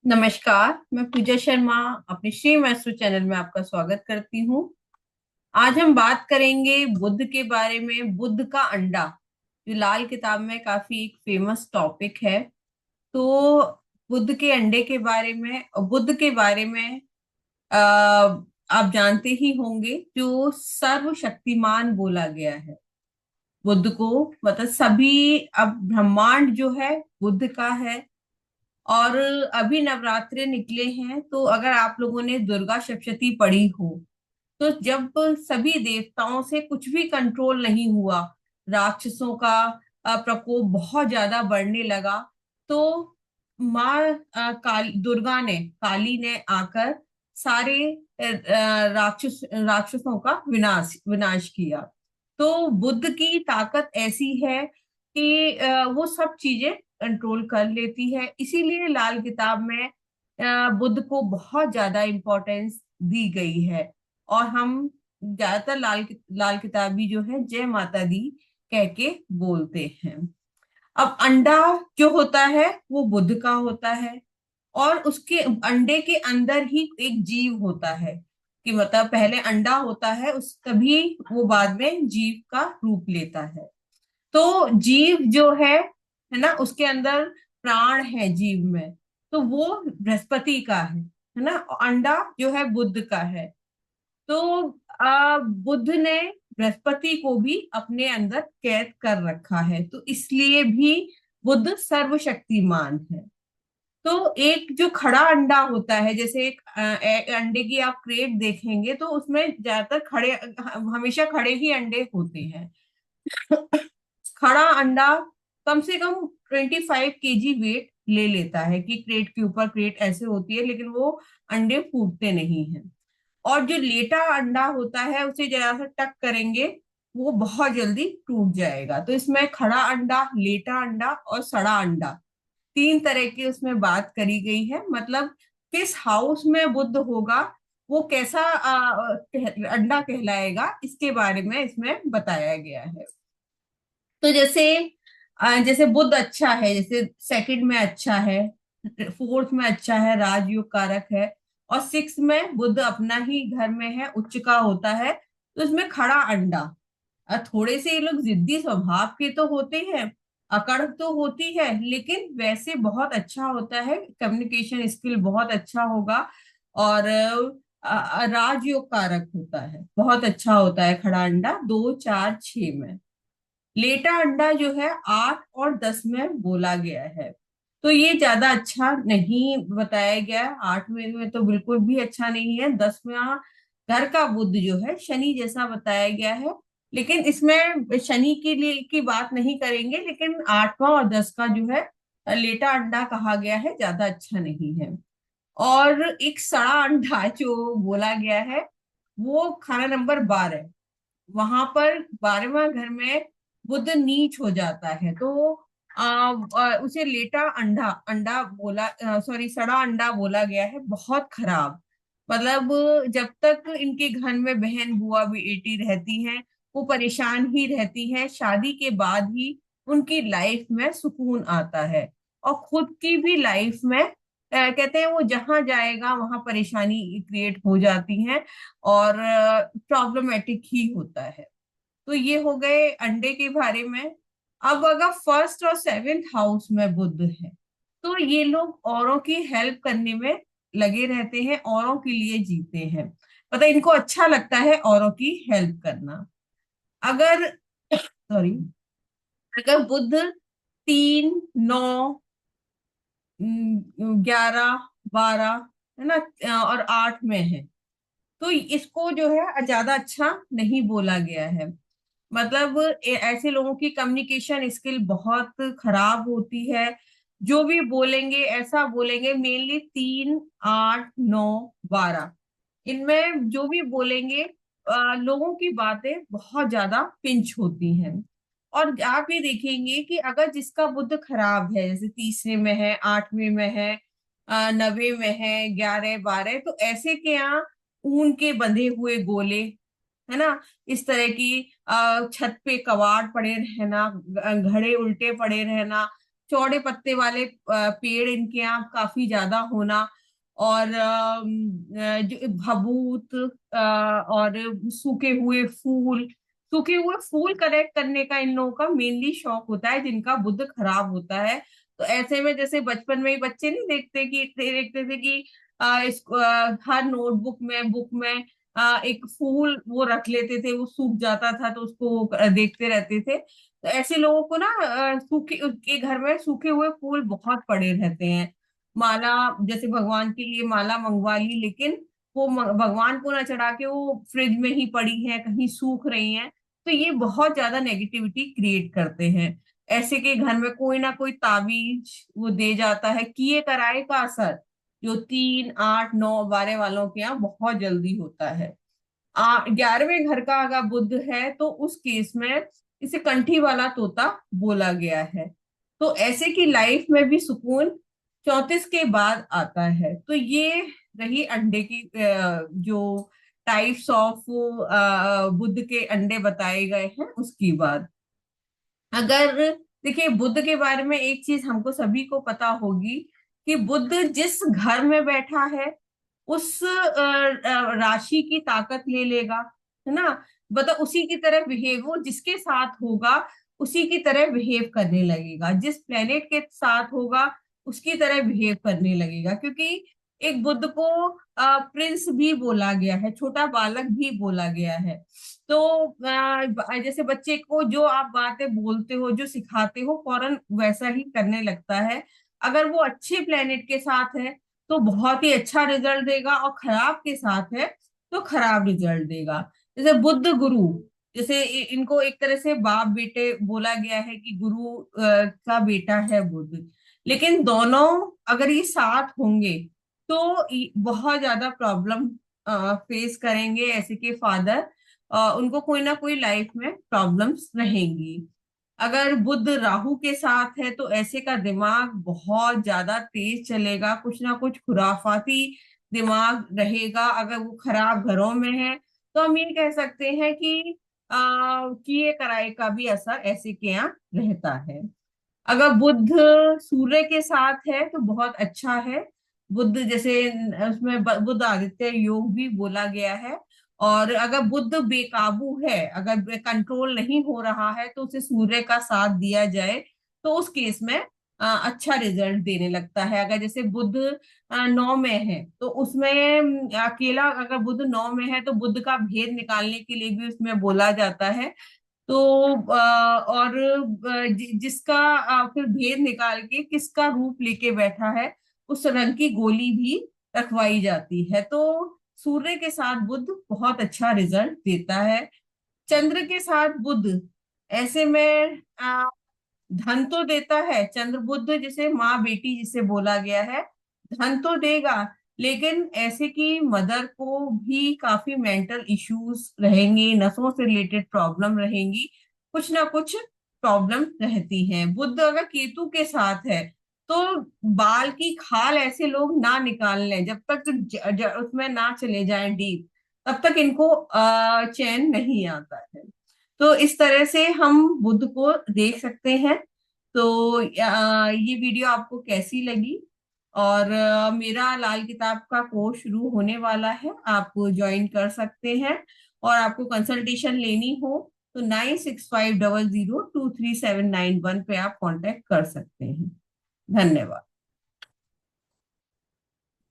नमस्कार। मैं पूजा शर्मा अपने श्री मैस्ट्रो चैनल में आपका स्वागत करती हूँ। आज हम बात करेंगे बुद्ध के बारे में। बुद्ध का अंडा जो लाल किताब में काफी एक फेमस टॉपिक है। तो बुद्ध के अंडे के बारे में और बुद्ध के बारे में आप जानते ही होंगे, जो सर्वशक्तिमान बोला गया है बुद्ध को। मतलब सभी, अब ब्रह्मांड जो है बुद्ध का है। और अभी नवरात्रे निकले हैं, तो अगर आप लोगों ने दुर्गा सप्तशती पढ़ी हो, तो जब सभी देवताओं से कुछ भी कंट्रोल नहीं हुआ, राक्षसों का प्रकोप बहुत ज्यादा बढ़ने लगा, तो माँ दुर्गा ने, काली ने आकर सारे राक्षसों का विनाश विनाश किया। तो बुद्ध की ताकत ऐसी है कि वो सब चीजें कंट्रोल कर लेती है। इसीलिए लाल किताब में बुद्ध को बहुत ज्यादा इम्पोर्टेंस दी गई है। और हम ज्यादातर लाल किताबी जो है जय माता दी कह के बोलते हैं। अब अंडा जो होता है वो बुद्ध का होता है। और उसके अंडे के अंदर ही एक जीव होता है, कि मतलब पहले अंडा होता है, उस तभी वो बाद में जीव का रूप लेता है। तो जीव जो है ना, उसके अंदर प्राण है जीव में। तो वो बृहस्पति का है ना। अंडा जो है बुद्ध का है। तो बुद्ध ने बृहस्पति को भी अपने अंदर कैद कर रखा है, तो इसलिए भी बुद्ध सर्वशक्तिमान है। तो एक जो खड़ा अंडा होता है, जैसे एक अंडे की आप क्रेट देखेंगे, तो उसमें ज्यादातर खड़े, हमेशा खड़े ही अंडे होते हैं। खड़ा अंडा कम से कम 25 kg वेट ले लेता है, कि क्रेट के ऊपर क्रेट ऐसे होती है, लेकिन वो अंडे फूटते नहीं हैं। और जो लेटा अंडा होता है, उसे जरा सा टक करेंगे, वो बहुत जल्दी टूट जाएगा। तो इसमें खड़ा अंडा, लेटा अंडा और सड़ा अंडा, तीन तरह की उसमें बात करी गई है। मतलब किस हाउस में बुद्ध होगा, वो कैसा अंडा कहलाएगा, इसके बारे में इसमें बताया गया है। तो जैसे बुद्ध अच्छा है, जैसे सेकंड में अच्छा है, फोर्थ में अच्छा है, राजयोग कारक है, और सिक्स में बुद्ध अपना ही घर में है, उच्च का होता है। तो इसमें खड़ा अंडा, थोड़े से ये लोग जिद्दी स्वभाव के तो होते हैं, अकड़ तो होती है, लेकिन वैसे बहुत अच्छा होता है, कम्युनिकेशन स्किल बहुत अच्छा होगा। और राजयोग कारक होता है, बहुत अच्छा होता है खड़ा अंडा, 2 4 6 में। लेटा अंडा जो है 8 और 10 में बोला गया है। तो ये ज्यादा अच्छा नहीं बताया गया है। 8 में तो बिल्कुल भी अच्छा नहीं है। 10 में घर का बुद्ध जो है शनि जैसा बताया गया है। लेकिन इसमें शनि के लिए की बात नहीं करेंगे, लेकिन 8वां और 10 का जो है लेटा अंडा कहा गया है, ज्यादा अच्छा नहीं है। और एक सड़ा अंडा जो बोला गया है, वो खाना नंबर 12, वहां पर 12वां घर में बुध नीच हो जाता है। तो उसे लेटा अंडा अंडा बोला, सॉरी, सड़ा अंडा बोला गया है, बहुत खराब। मतलब जब तक इनके घर में बहन बुआ बेटी रहती हैं, वो परेशान ही रहती हैं। शादी के बाद ही उनकी लाइफ में सुकून आता है। और खुद की भी लाइफ में कहते हैं वो जहां जाएगा वहां परेशानी क्रिएट हो जाती है, और प्रॉब्लमेटिक ही होता है। तो ये हो गए अंडे के बारे में। अब अगर फर्स्ट और सेवेंथ हाउस में बुध है, तो ये लोग औरों की हेल्प करने में लगे रहते हैं, औरों के लिए जीते हैं। पता है, इनको अच्छा लगता है औरों की हेल्प करना। अगर सॉरी, अगर बुध 3 9 11 12 है ना, और 8 में है, तो इसको जो है ज्यादा अच्छा नहीं बोला गया है। मतलब ऐसे लोगों की कम्युनिकेशन स्किल बहुत खराब होती है। जो भी बोलेंगे ऐसा बोलेंगे, मेनली 3 8 9 12, इनमें जो भी बोलेंगे लोगों की बातें बहुत ज्यादा पिंच होती हैं। और आप ये देखेंगे कि अगर जिसका बुद्ध खराब है, जैसे तीसरे में है, 8वें में है, 9वें में है, 11 12, तो ऐसे के यहाँ ऊन के बंधे हुए गोले, है ना, इस तरह की छत पे कबाड़ पड़े रहना, घड़े उल्टे पड़े रहना, चौड़े पत्ते वाले पेड़ इनके यहाँ काफी ज्यादा होना, और जो भभूत, और सूखे हुए फूल कलेक्ट करने का इन लोगों का मेनली शौक होता है, जिनका बुद्ध खराब होता है। तो ऐसे में जैसे बचपन में ही बच्चे नहीं देखते थे कि हर नोटबुक में, बुक में एक फूल वो रख लेते थे, वो सूख जाता था तो उसको देखते रहते थे। तो ऐसे लोगों को ना सूखे उनके घर में सूखे हुए फूल बहुत पड़े रहते हैं। माला, जैसे भगवान के लिए माला मंगवा ली, लेकिन वो भगवान को ना चढ़ा के वो फ्रिज में ही पड़ी है, कहीं सूख रही हैं। तो ये बहुत ज्यादा नेगेटिविटी क्रिएट करते हैं। ऐसे के घर में कोई ना कोई ताबीज वो दे जाता है, किए कराए का असर जो 3, 8, 9, 12 वालों के यहाँ बहुत जल्दी होता है। 11वें घर का अगर बुध है तो उस केस में इसे कंठी वाला तोता बोला गया है। तो ऐसे की लाइफ में भी सुकून 34 के बाद आता है। तो ये रही अंडे की जो टाइप्स ऑफ बुध के अंडे बताए गए हैं उसकी बात। अगर देखिए, बुध के बारे में एक चीज हमको सभी को पता होगी कि बुध जिस घर में बैठा है उस राशि की ताकत ले लेगा, है ना। मतलब उसी की तरह बिहेव, वो जिसके साथ होगा उसी की तरह बिहेव करने लगेगा, जिस प्लेनेट के साथ होगा उसकी तरह बिहेव करने लगेगा। क्योंकि एक बुद्ध को प्रिंस भी बोला गया है, छोटा बालक भी बोला गया है। तो जैसे बच्चे को जो आप बातें बोलते हो, जो सिखाते हो, फौरन वैसा ही करने लगता है। अगर वो अच्छे प्लेनेट के साथ है तो बहुत ही अच्छा रिजल्ट देगा, और खराब के साथ है तो खराब रिजल्ट देगा। जैसे बुद्ध गुरु, जैसे इनको एक तरह से बाप बेटे बोला गया है कि गुरु का बेटा है बुद्ध। लेकिन दोनों अगर ये साथ होंगे तो बहुत ज्यादा प्रॉब्लम फेस करेंगे। ऐसे के फादर, उनको कोई ना कोई लाइफ में प्रॉब्लम्स रहेंगी। अगर बुध राहु के साथ है तो ऐसे का दिमाग बहुत ज्यादा तेज चलेगा, कुछ ना कुछ खुराफाती दिमाग रहेगा। अगर वो खराब घरों में है तो हम ये कह सकते हैं कि किए कराए का भी असर ऐसे के यहाँ रहता है। अगर बुध सूर्य के साथ है तो बहुत अच्छा है। बुध जैसे उसमें बुध आदित्य योग भी बोला गया है। और अगर बुध बेकाबू है, अगर कंट्रोल नहीं हो रहा है, तो उसे सूर्य का साथ दिया जाए तो उस केस में अच्छा रिजल्ट देने लगता है। अगर जैसे बुध 9 में है तो उसमें अकेला, अगर बुध 9 में है तो बुध का भेद निकालने के लिए भी उसमें बोला जाता है। तो और जिसका फिर भेद निकाल के किसका रूप लेके बैठा है उस रंग की गोली भी रखवाई जाती है। तो सूर्य के साथ बुध बहुत अच्छा रिजल्ट देता है। चंद्र के साथ बुध ऐसे में धन तो देता है। चंद्र बुध जिसे माँ बेटी जिसे बोला गया है, धन तो देगा, लेकिन ऐसे कि मदर को भी काफी मेंटल इश्यूज रहेंगे, नसों से रिलेटेड प्रॉब्लम रहेंगी, कुछ ना कुछ प्रॉब्लम रहती हैं। बुध अगर केतु के साथ है तो बाल की खाल ऐसे लोग ना निकाल लें, जब तक उसमें ना चले जाएं डीप, तब तक इनको चैन नहीं आता है। तो इस तरह से हम बुध को देख सकते हैं। तो ये वीडियो आपको कैसी लगी? और मेरा लाल किताब का कोर्स शुरू होने वाला है, आप ज्वाइन कर सकते हैं। और आपको कंसल्टेशन लेनी हो तो 9650023791 पे आप कांटेक्ट कर सकते हैं। धन्यवाद।